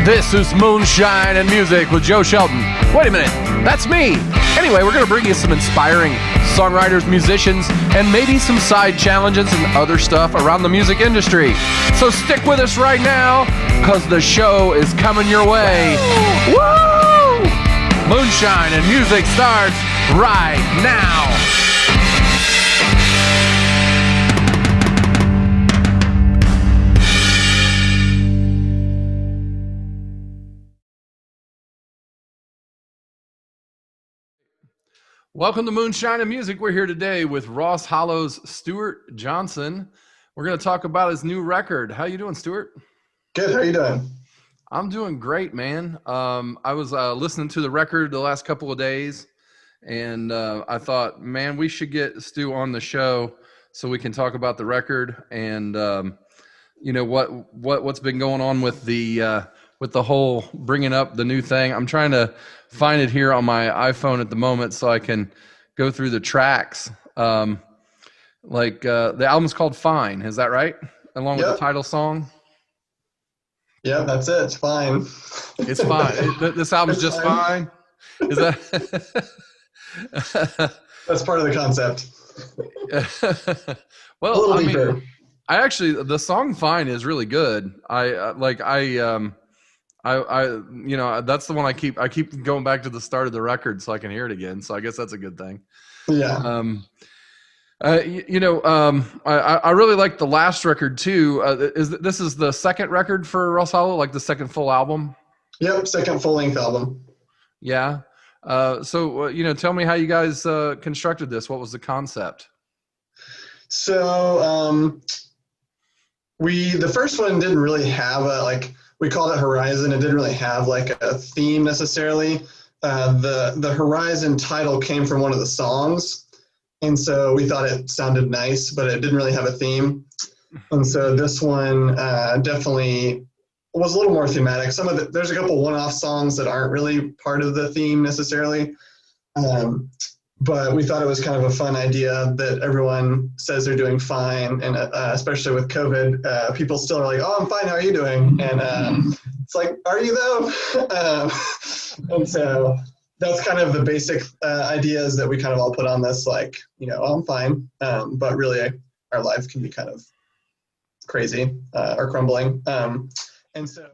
This is Moonshine and Music with Joe Shelton. Wait a minute, that's me. Anyway, we're going to bring you some inspiring songwriters, musicians, and maybe some side challenges and other stuff around the music industry. So stick with us right now, because the show is coming your way. Woo! Moonshine and Music starts right now. Welcome to Moonshine and Music. We're here today with Ross Hollow's Stuart Johnson. We're going to talk about his new record. How you doing, Stuart? Good. How are you doing? I'm doing great, man. I was listening to the record the last couple of days, and I thought, man, we should get Stu on the show so we can talk about the record and you know what's been going on with the whole bringing up the new thing. I'm trying to find it here on my iPhone at the moment so I can go through the tracks. The album's called Fine. Is that right? Along with the title song? Yeah, that's it. It's fine. It's fine. This album's just fine. Is that? That's part of the concept. Well, I mean, I actually, the song Fine is really good. You know, that's the one I keep going back to the start of the record so I can hear it again. So I guess that's a good thing. Yeah. I really like the last record too. This is the second record for Ross Hollow, like the second full album? Yep. Second full length album. Yeah. Tell me how you guys constructed this. What was the concept? So the first one didn't really have we called it Horizon. It didn't really have like a theme necessarily. The Horizon title came from one of the songs. And so we thought it sounded nice, but it didn't really have a theme. And so this one definitely was a little more thematic. There's a couple one-off songs that aren't really part of the theme necessarily. But we thought it was kind of a fun idea that everyone says they're doing fine. And especially with COVID, people still are like, oh, I'm fine. How are you doing? And it's like, are you though? And so that's kind of the basic ideas that we kind of all put on this, like, you know, I'm fine. But really our life can be kind of crazy or crumbling. And so.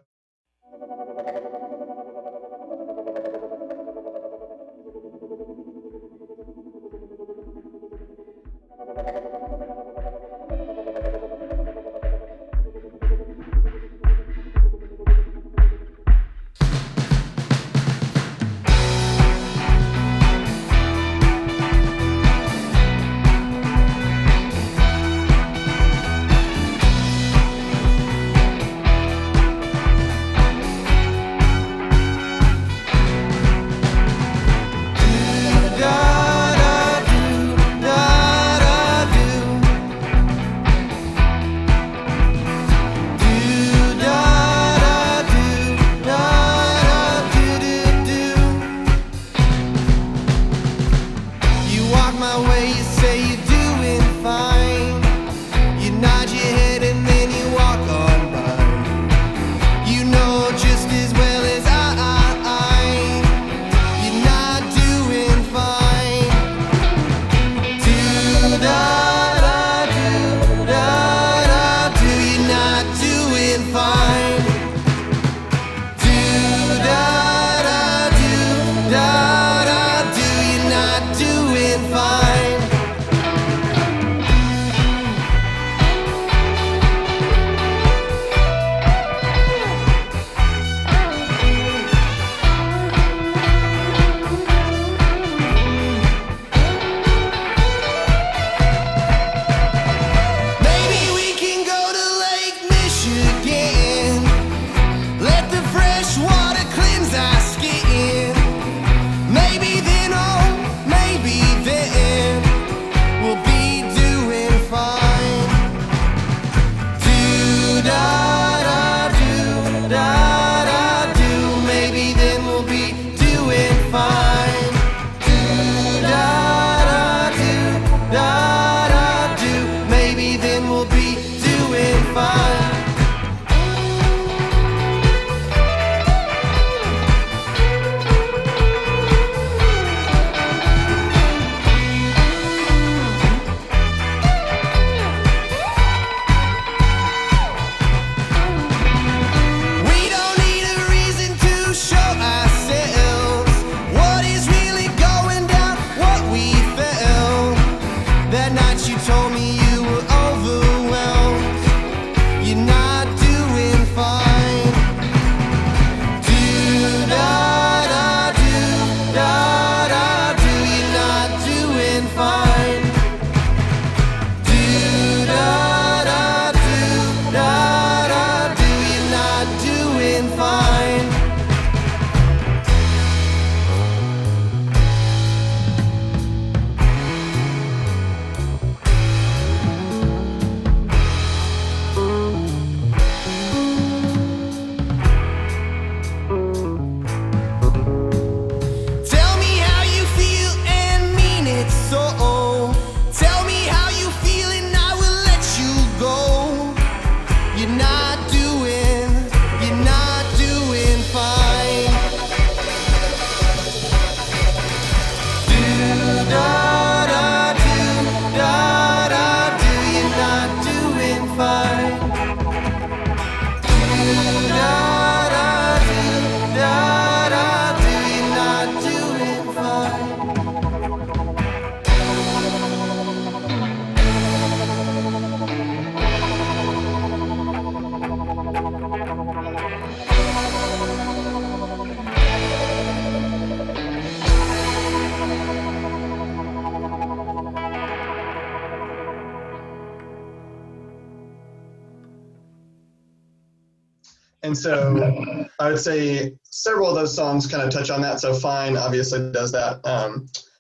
And so I would say several of those songs kind of touch on that. So Fine obviously does that.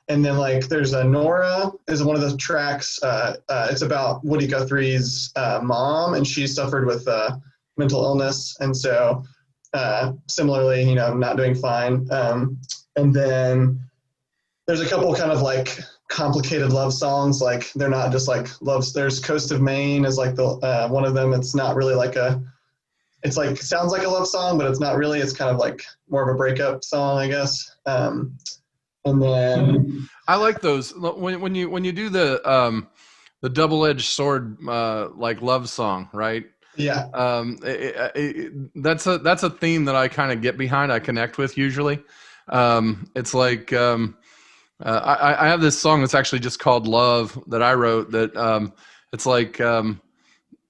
And then like there's a Nora is one of the tracks. It's about Woody Guthrie's mom, and she suffered with mental illness. And so similarly, you know, not doing fine. And then there's a couple kind of like complicated love songs. Like they're not just like loves. There's Coast of Maine is like the one of them. It's not really like it's like sounds like a love song, but it's not really. It's kind of like more of a breakup song, I guess. And then I like those when you do the double-edged sword like love song, right? Yeah. That's a theme that I kind of get behind. I connect with usually. It's like I have this song that's actually just called Love that I wrote. That it's like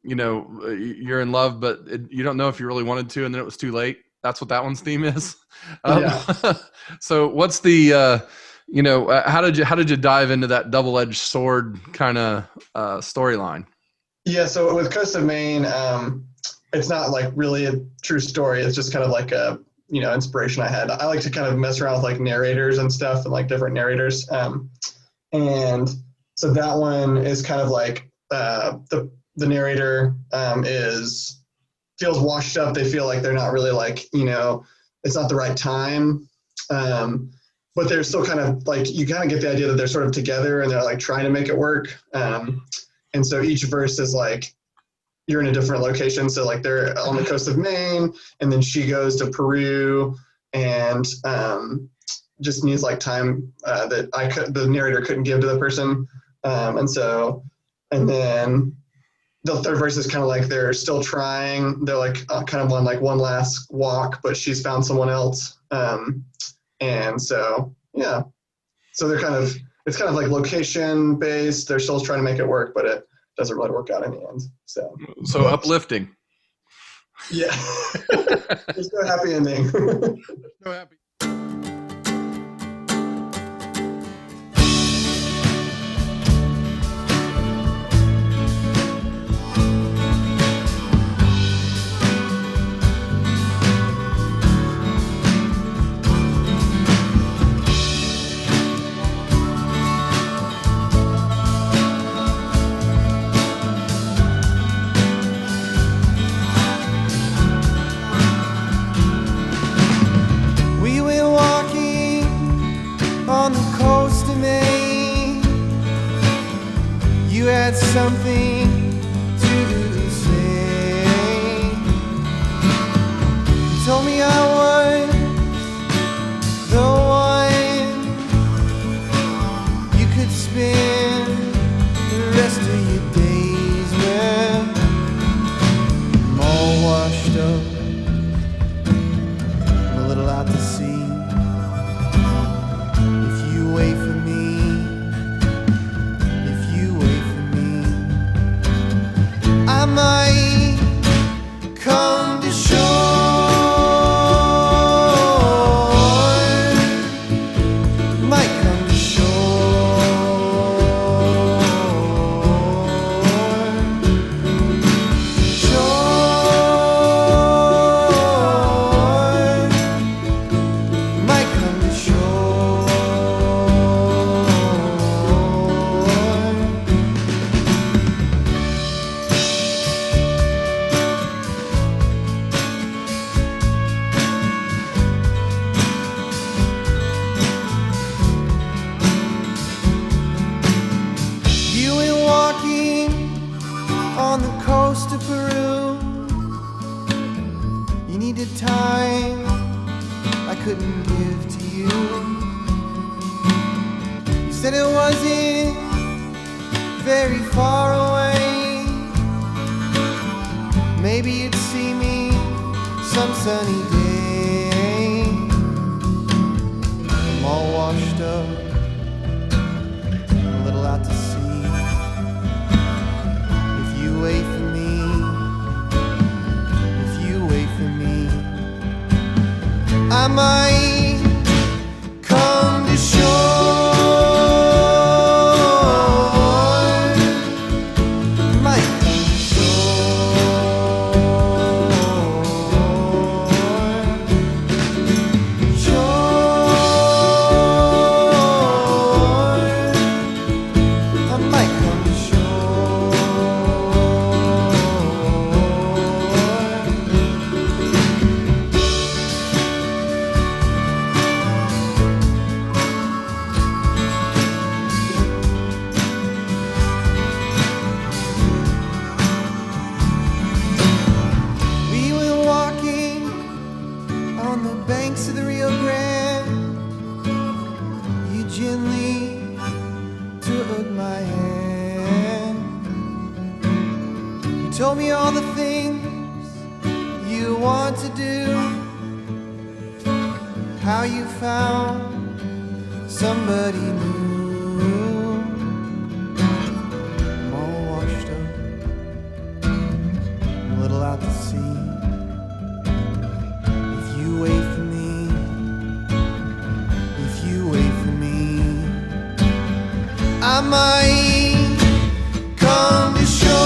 you know, you're in love, but you don't know if you really wanted to, and then it was too late. That's what that one's theme is. Yeah. So what's the you know, how did you dive into that double-edged sword kind of storyline? Yeah, so with Coast of Maine, it's not like really a true story. It's just kind of like a, you know, inspiration I had. I like to kind of mess around with like narrators and stuff and like different narrators. And so that one is kind of like the narrator feels washed up. They feel like they're not really like, you know, it's not the right time. But they're still kind of like, you kind of get the idea that they're sort of together and they're like trying to make it work. And so each verse is like, you're in a different location. So like they're on the coast of Maine, and then she goes to Peru, and just needs like time that the narrator couldn't give to the person. And then the third verse is kind of like they're still trying. They're like kind of on like one last walk, but she's found someone else. And so, yeah. So they're kind of, it's kind of like location based. They're still trying to make it work, but it doesn't really work out in the end. So Uplifting. Yeah. There's no happy ending. No happy. Something to say. You told me I was the one you could spend the rest of your days with. I'm all washed up, I'm a little out to sea. If you wait for me, I might come to shore, might come to shore, might come to shore. Time I couldn't give to you. You said it wasn't very far away. Maybe you'd see me some sunny day. I'm all washed up, a little out to sea. If you wait for me, if you wait for me, I might come to shore. Told me all the things you want to do, how you found somebody new. I'm all washed up, a little out to sea. If you wait for me, if you wait for me, I might come to shore.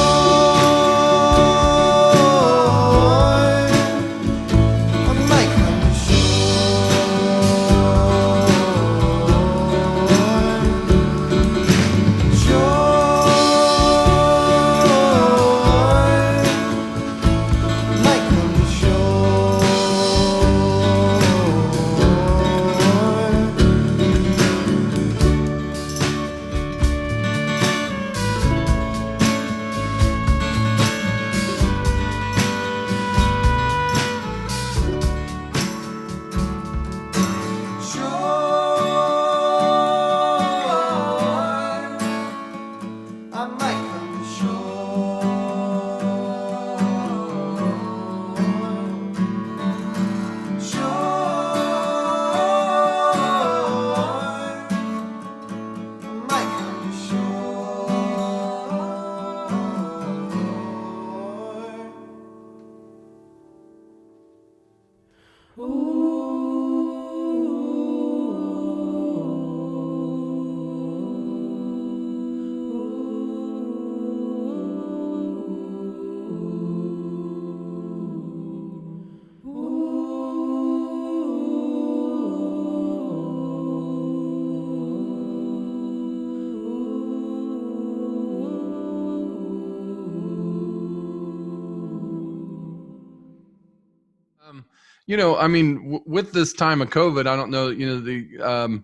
I mean, with this time of COVID, I don't know, the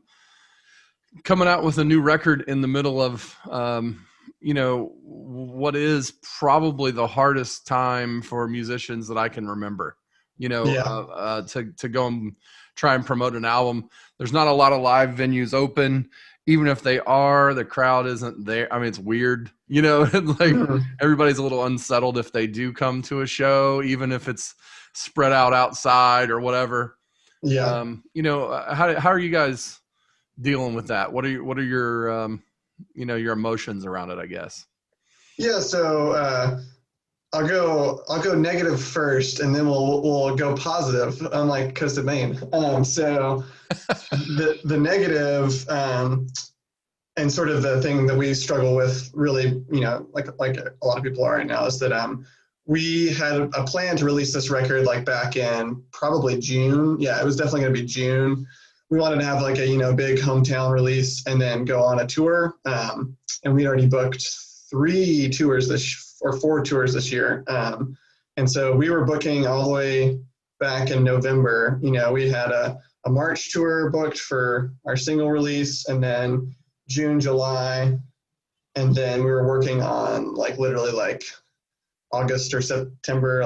coming out with a new record in the middle of, what is probably the hardest time for musicians that I can remember, to go and try and promote an album. There's not a lot of live venues open. Even if they are, the crowd isn't there. I mean, it's weird, like everybody's a little unsettled if they do come to a show, even if it's spread out outside or whatever. Yeah. How are you guys dealing with that? What are your your emotions around it, I guess? Yeah. So I'll go negative first, and then we'll go positive, unlike Coast of Maine. So the negative, and sort of the thing that we struggle with really, like a lot of people are right now, is that we had a plan to release this record like back in probably June. Yeah, it was definitely going to be June. We wanted to have like a big hometown release and then go on a tour. And we'd already booked 4 tours this year. And so we were booking all the way back in November. We had a March tour booked for our single release, and then June, July, and then we were working on like literally like August or September,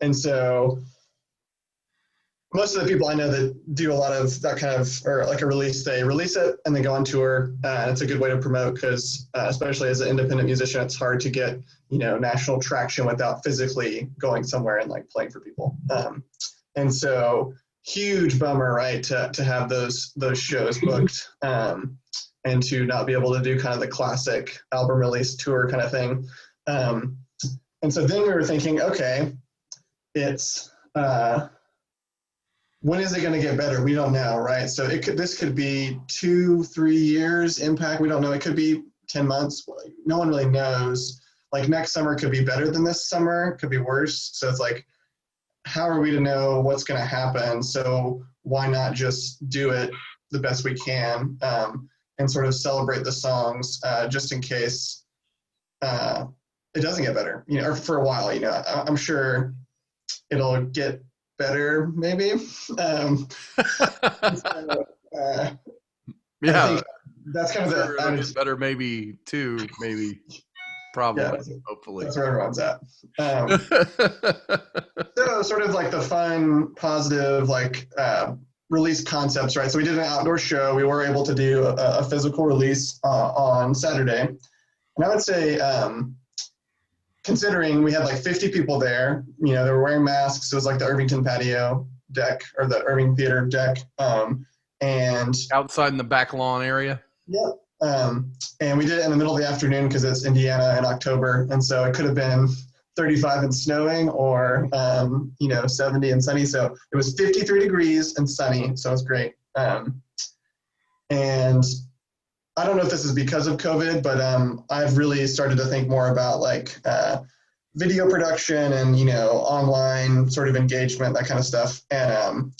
and so most of the people I know that do a lot of that kind of, or like a release, they release it and they go on tour. And it's a good way to promote because, especially as an independent musician, it's hard to get, national traction without physically going somewhere and like playing for people. And so huge bummer, right, to have those shows booked and to not be able to do kind of the classic album release tour kind of thing. And so then we were thinking, okay, it's, when is it going to get better? We don't know, right? So this could be 2-3 years impact. We don't know. It could be 10 months. No one really knows. Like next summer could be better than this summer, could be worse. So it's like, how are we to know what's going to happen? So why not just do it the best we can and sort of celebrate the songs just in case it doesn't get better, or for a while, I'm sure it'll get better maybe. Yeah, that's kind of the better maybe too, maybe probably, yeah, hopefully that's where everyone's at. So sort of like the fun positive like release concepts, right? So we did an outdoor show. We were able to do a physical release on Saturday, and I would say considering we had like 50 people there, they were wearing masks. It was like the Irvington patio deck or the Irving Theater deck. And outside in the back lawn area. Yeah. And we did it in the middle of the afternoon because it's Indiana in October. And so it could have been 35 and snowing or, 70 and sunny. So it was 53 degrees and sunny. So it was great. And I don't know if this is because of COVID, but I've really started to think more about like video production and, online sort of engagement, that kind of stuff. And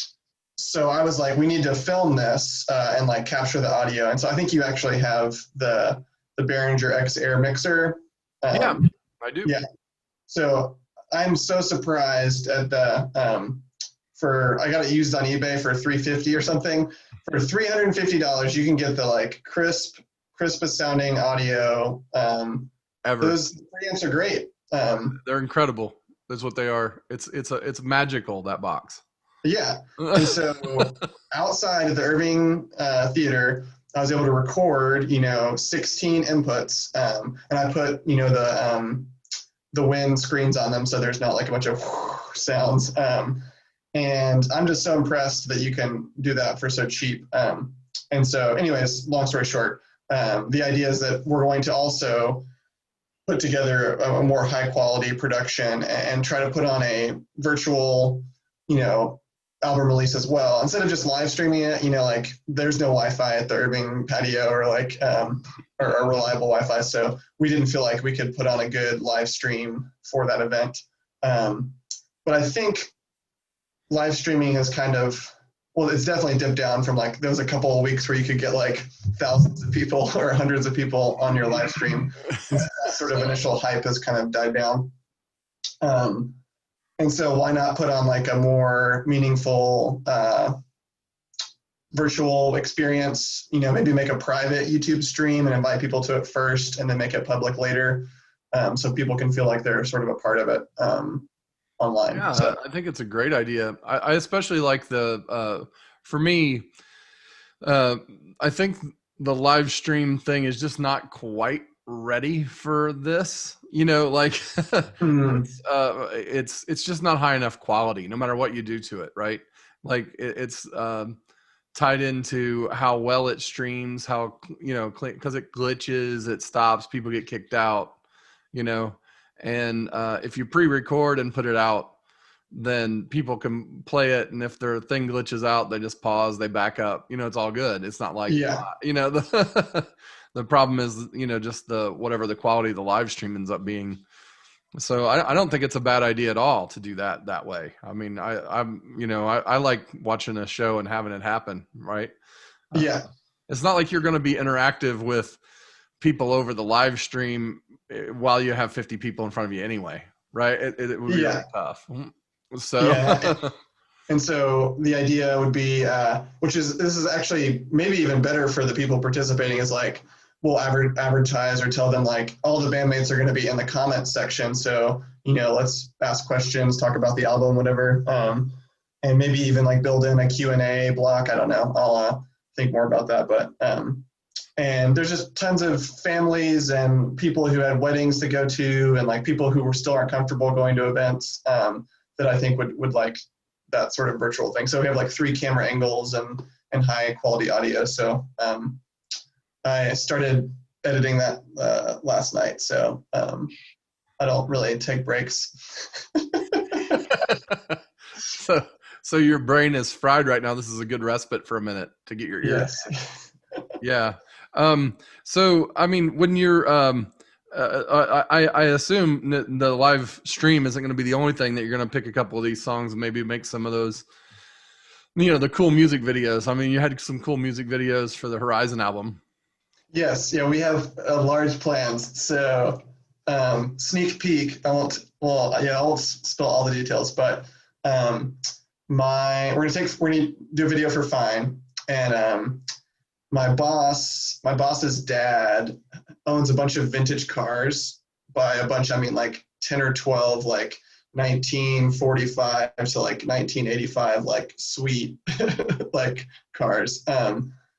so I was like, we need to film this and like capture the audio. And so I think you actually have the Behringer X Air mixer. Yeah, I do. Yeah. So I'm so surprised at the I got it used on eBay for $350 or something. For $350, you can get the like crispest sounding audio. Ever. Those preamps are great. They're incredible. That's what they are. It's magical, that box. Yeah. And so outside of the Irving Theater, I was able to record, 16 inputs. And I put, the wind screens on them so there's not like a bunch of sounds. And I'm just so impressed that you can do that for so cheap. And so anyways, long story short, the idea is that we're going to also put together a more high quality production and try to put on a virtual, album release as well. Instead of just live streaming it, like there's no Wi-Fi at the Irving patio or like, or reliable Wi-Fi. So we didn't feel like we could put on a good live stream for that event. But I think live streaming is kind of, it's definitely dipped down from like, there was a couple of weeks where you could get like thousands of people or hundreds of people on your live stream. That sort of initial hype has kind of died down. And so why not put on like a more meaningful virtual experience, maybe make a private YouTube stream and invite people to it first and then make it public later so people can feel like they're sort of a part of it online. Yeah, so. I think it's a great idea. I especially like for me, I think the live stream thing is just not quite ready for this, it's just not high enough quality no matter what you do to it, right? Like it's tied into how well it streams, how because it glitches, it stops, people get kicked out, and if you pre-record and put it out, then people can play it, and if their thing glitches out, they just pause, they back up, it's all good. It's not like the problem is, just whatever the quality of the live stream ends up being. So I don't think it's a bad idea at all to do that way. I mean, I like watching a show and having it happen, right? Yeah. It's not like you're going to be interactive with people over the live stream while you have 50 people in front of you anyway, right? It would be really tough. So. Yeah. And so the idea would be, this is actually maybe even better for the people participating, is like, we'll advertise or tell them like all the bandmates are going to be in the comments section. So, let's ask questions, talk about the album, whatever. and maybe even like build in a Q&A block. I don't know. I'll think more about that. But and there's just tons of families and people who had weddings to go to, and like people who still aren't comfortable going to events that I think would like that sort of virtual thing. So we have like 3 camera angles and high quality audio. So I started editing that last night. So I don't really take breaks. So your brain is fried right now. This is a good respite for a minute to get your ears. Yes. Yeah. So I mean, when you're, I assume that the live stream isn't going to be the only thing that you're going to pick a couple of these songs and maybe make some of those, the cool music videos. I mean, you had some cool music videos for the Horizon album. Yes. Yeah, we have large plans. So sneak peek. I won't spill all the details, but we're gonna do a video for Fine, and my boss's dad owns a bunch of vintage cars. By a bunch, I mean like 10 or 12, like 1945 to like 1985, like sweet like cars,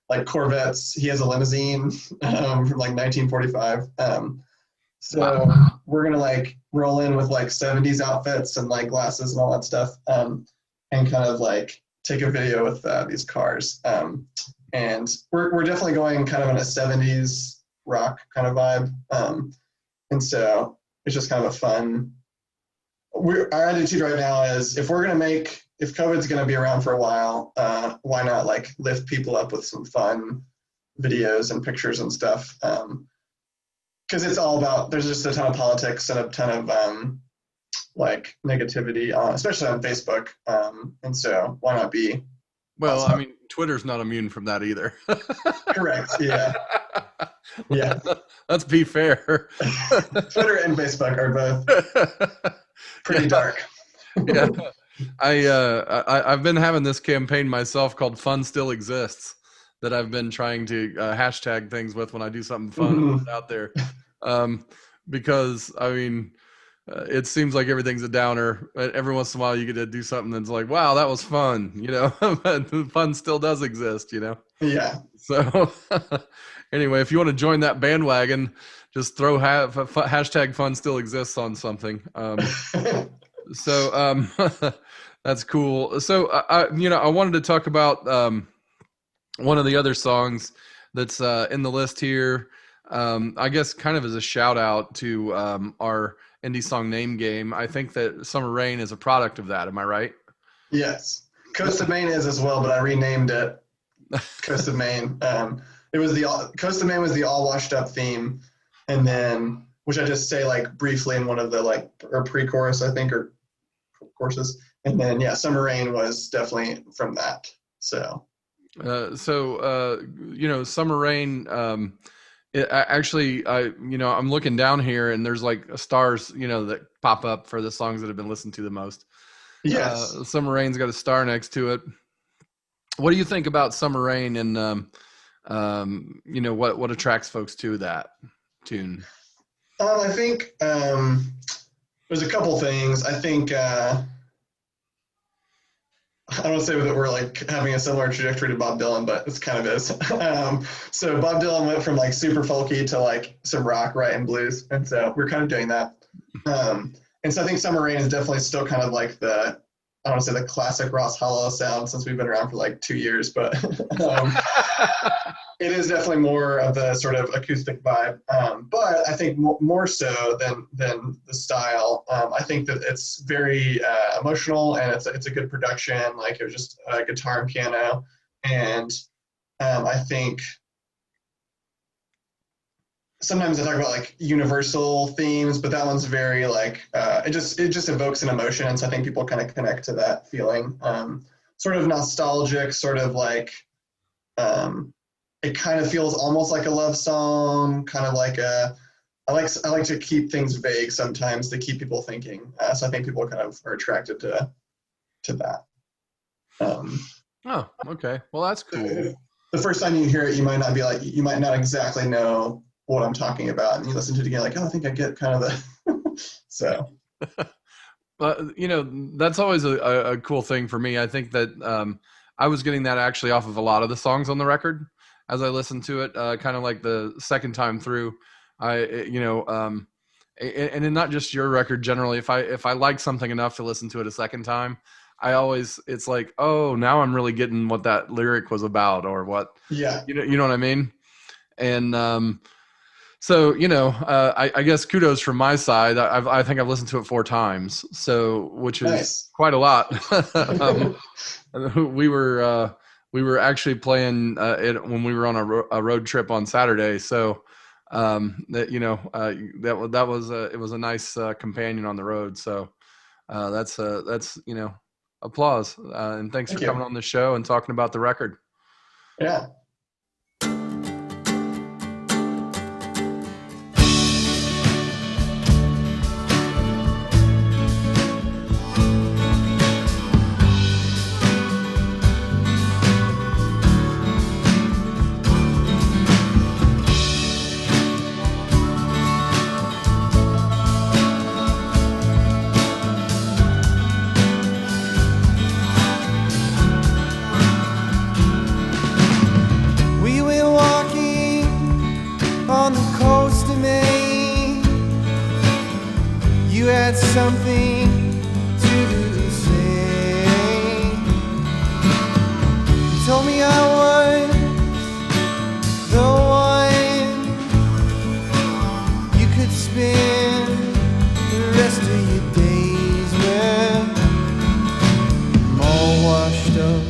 like Corvettes. He has a limousine from like 1945. So Wow. we're gonna like roll in with like 70s outfits and like glasses and all that stuff, and kind of like take a video with these cars. And we're definitely going kind of in a 70s rock kind of vibe. And so it's just kind of a fun. Our attitude right now is if COVID's going to be around for a while, why not like lift people up with some fun videos and pictures and stuff? Because it's all about, there's just a ton of politics and a ton of like negativity, especially on Facebook. And so why not be? Well, I mean, Twitter's not immune from that either. Correct. Yeah. Yeah. Let's be fair. Twitter and Facebook are both pretty dark. Yeah. I've been having this campaign myself called Fun Still Exists that I've been trying to hashtag things with when I do something fun out there. Because I mean, it seems like everything's a downer. Every once in a while you get to do something that's like, wow, that was fun, but fun still does exist, Yeah. So anyway, if you want to join that bandwagon, just throw hashtag fun still exists on something. So that's cool. So I wanted to talk about one of the other songs that's in the list here. I guess kind of as a shout out to our indie song name game. I think that Summer Rain is a product of that. Am I right? Yes. Coast of Maine is as well, but I renamed it Coast of Maine. It was Coast of Maine was the all washed up theme, and then which I just say like briefly in one of the or pre-chorus I think or courses, and then Summer Rain was definitely from that. So Summer Rain. I'm looking down here and there's like stars, that pop up for the songs that have been listened to the most. Yes. Summer Rain's got a star next to it. What do you think about Summer Rain and, what attracts folks to that tune? I think there's a couple things. I think I don't say that we're like having a similar trajectory to Bob Dylan, but it's kind of is. So Bob Dylan went from like super folky to like some rock, right, and blues, and so we're kind of doing that. And so I think Summer Rain is definitely still kind of like I don't want to say the classic Ross Hollow sound since we've been around for like 2 years, but it is definitely more of the sort of acoustic vibe. But I think more so than the style, I think that it's very emotional and it's a good production. Like it was just guitar and piano, and I think sometimes I talk about like universal themes, but that one's very like it just evokes an emotion, and so I think people kind of connect to that feeling. Sort of nostalgic, sort of like it kind of feels almost like a love song, kind of like I like to keep things vague sometimes to keep people thinking. So I think people kind of are attracted to that. Oh, okay. Well, that's cool. The first time you hear it, you might not exactly know what I'm talking about, and you listen to it again like, oh, I think I get kind of the so. You know, that's always a cool thing for me. I think that I was getting that actually off of a lot of the songs on the record as I listened to it, kind of like the second time through. You know, and in not just your record generally, if I like something enough to listen to it a second time, it's like, oh, now I'm really getting what that lyric was about, or what, Yeah. you know what I mean? And so, you know, I guess kudos from my side. I think I've listened to it 4 times, so which is Nice. quite a lot. We were actually playing it when we were on a road trip on Saturday. So that, you know, that was it was a nice companion on the road. So that's you know, applause, and thanks Thank for you. coming on the show and talking about the record. Yeah. We were walking on the coast of Maine. You had something to say. You told me I was the one you could spend the rest of your days with. I'm all washed up,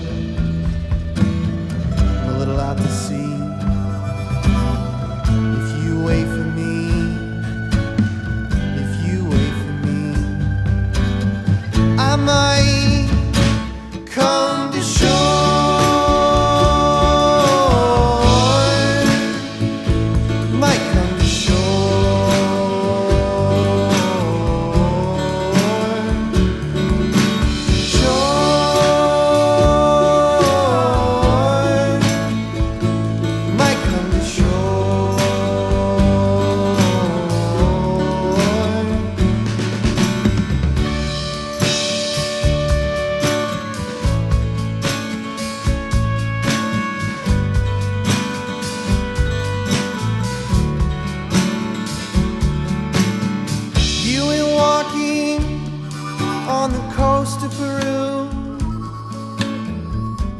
a little out to sea. If you wait for me, if you wait for me, I might come to shore. Might come to shore. Shore. Might come to shore. You went walking on the coast of Peru.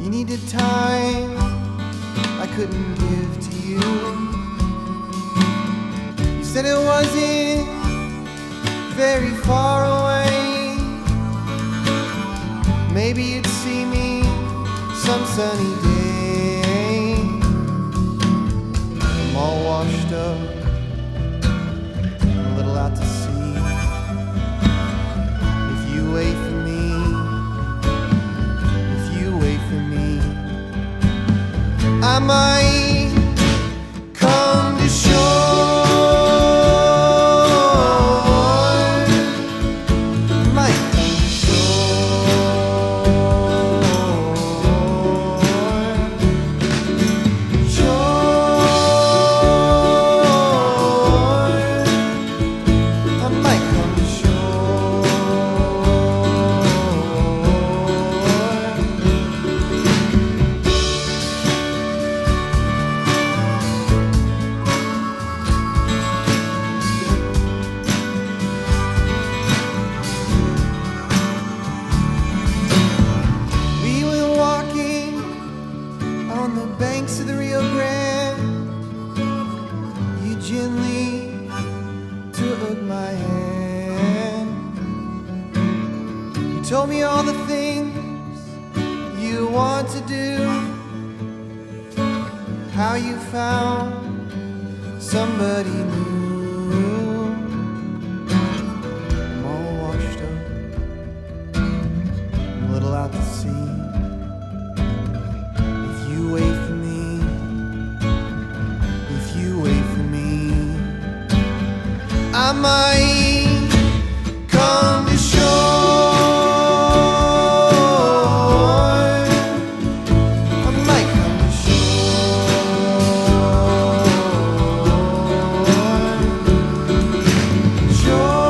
You needed time I couldn't give to you. You said it wasn't very far away. Maybe you'd see me some sunny day. I'm all washed up, a little out to sea. If you wait for me, if you wait for me, I might come to shore. Might come to shore. Shore. I might come to shore. We were walking on the banks of the Rio Grande. You gently took my hand. You told me all the things you want to do. How you found somebody new. I'm all washed up, a little out to sea. If you wait for me, if you wait for me, I might come to shore. I might come to shore. Shore.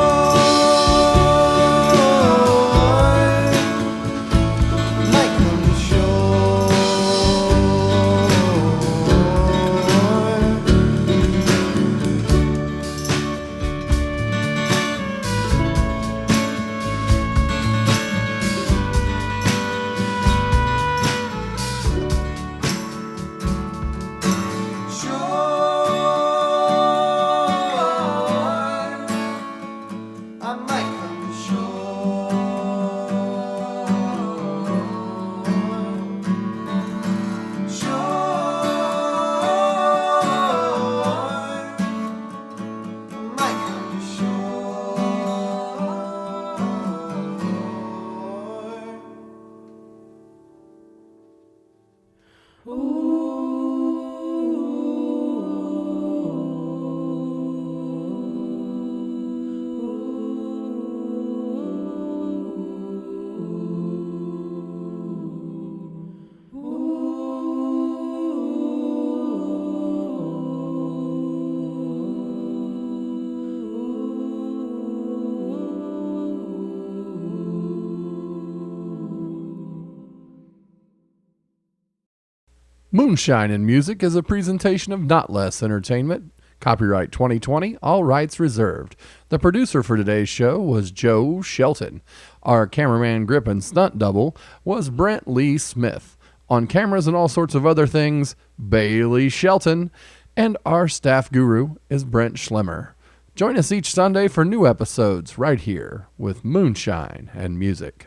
Moonshine in Music is a presentation of Notlehs Entertainment. Copyright 2020, all rights reserved. The producer for today's show was Joe Shelton. Our cameraman, grip, and stunt double was Brent Lee Smith. On cameras and all sorts of other things, Bailey Shelton. And our staff guru is Brent Schlemmer. Join us each Sunday for new episodes right here with Moonshine and Music.